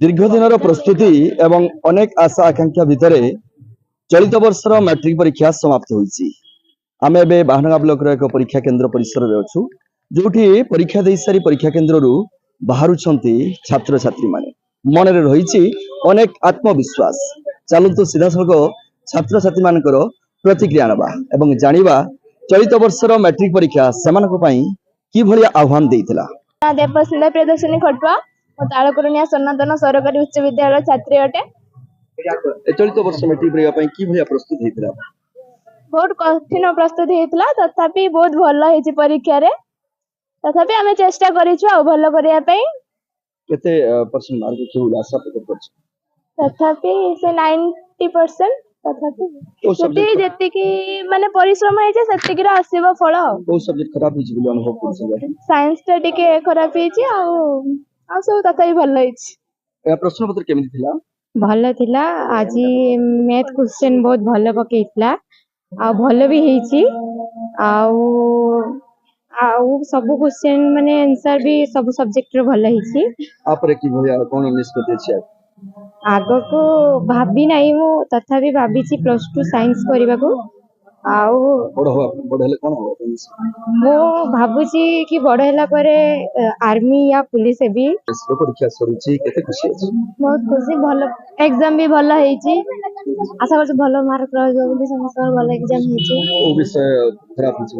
दीर्घ दिन प्रस्तुति एवं अनेक आशा आकांक्षा भितर चलित वर्षर मैट्रिक परीक्षा समाप्त होईची। आमे एबे बाहनगा ब्लॉक रो एक परीक्षा केंद्र परिसर रे अछु, जोठी परीक्षा देई सारी परीक्षा केंद्र रु बाहरुछंती छात्र छात्री माने। मन रे रहिची अनेक आत्मविश्वास। चलंतु सीधा सलग छात्र छात्री मानकर प्रतिक्रिया नबा एवं जानिबा चलित वर्षर मैट्रिक परीक्षा सेमानक पई की भलिया आह्वान देइथिला। देवस्मिता प्रदर्शनी खटुआ तालकुरनिया सनातन सरकारी उच्च विद्यालय छात्री अटे। चलित वर्ष मैट्रिक परीक्षा पई की भलिया प्रस्तुत हेतिला? बहुत कठिन प्रस्तुति हेतिला, तथापि बहुत भल हेछि परीक्षा रे। तथापि हमें चेष्टा करिछु आ भल करिया पई। केते परसेंट मार्क के आशा प्रकट करछ? तथापि से 90%। तथापि सेति जेति की माने परिश्रम हेछि सेति की आसीबो फल। को सब्जेक्ट खराब हेछि बोली अनुभव करछ? साइंस टा टिके खराब हेछि आ सब तथापि भल हेछि। ए प्रश्न पत्र केमिति थिला? भल थिला। आज मैथ क्वेश्चन बहुत भल पकेइतला आ भल भी हेछि आ सब क्वेश्चन माने आंसर भी सब सब्जेक्ट रो भल हेछि। आपरे की भलिया कोन निष्पत्ति छै? आगो को भाबी नाही मो तथापि भाबीछि +2 साइंस करबा को आउ बड़ हेले कोन हो? मो भाबुछि कि बड़ हैला परे आर्मी या पुलिस हेबी। इसरो परीक्षा सरुछि केते खुशी अछि? बहुत खुशी। भल एग्जाम भी भल हेछि। आशा करछु भल मार्क रहजो बोली समस्त भल एग्जाम हेछि। ओ विषय खराब हेछि?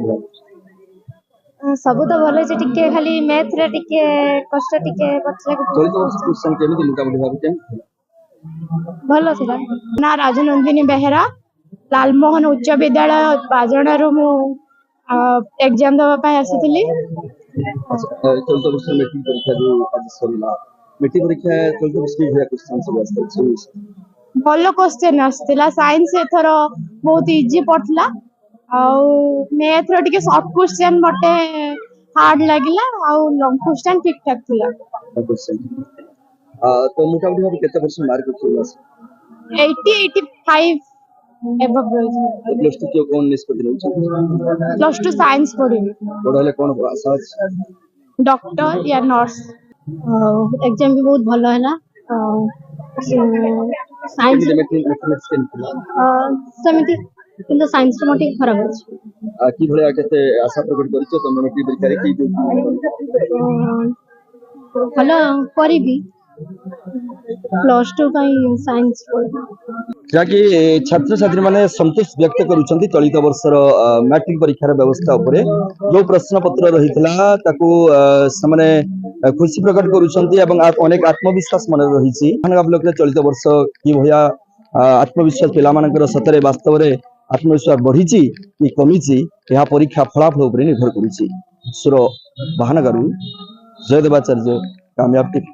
सब तो भल हेछि, टिके खाली मैथ रे टिके कष्ट टिके पछले चलित वर्ष क्वेश्चन केमिति मुकाबला भाबि भल थिला। ना राजनंदिनी बेहेरा लालमोहन उच्च विद्यालय बाजणा रो मु एग्जाम दवा पाए आसीथिली। चलित वर्ष मैट्रिक परीक्षा जो आज सरिला, मैट्रिक परीक्षा चलित वर्ष के क्वेश्चन सब आछै? भल क्वेश्चन आस्तिला। साइंस एथर बहुत इजी पड़ला आ मैथ रो टिके शॉर्ट क्वेश्चन बटे हार्ड लागिला आ लॉन्ग क्वेश्चन ठीक ठाक थिला। तो मोटामोटी भाबी केते परसेंट मार्क रखिला? 80-85 एबव रही। प्लस 2 के कोन निष्पत्ति रहउछ? +2 साइंस पढ़ी। बड़ हेले कोन आशा अछि? डॉक्टर या नर्स। एग्जाम भी बहुत भल हैला। साइंस मैथमेटिक्स केन थिला? समिति किंतु साइंस रो मोटी खराब अछि। की भलिया केते आशा प्रकट करिछ तमे मैट्रिक परीक्षा रे की भल परिबी +2 पई साइंस पढ़ी। जाकि छात्र छात्री माने संतोष व्यक्त करूछंती चलित वर्षर मैट्रिक परीक्षार व्यवस्था उपरे जो प्रश्न पत्र रहितला ताकू समने खुशी प्रकट करूछंती एवं अनेक आत्मविश्वास मन रहिछि। बाहनगा ब्लॉक रे चलित वर्ष की भया आत्मविश्वास पिला मानकर सतरे वास्तव रे आत्मविश्वास बढ़िछि कि कमिछि यह परीक्षा फलाफल उपरे निर्भर करूछि। सुर बाहनगारू जयदेवाचार्य कामयाब टीवी।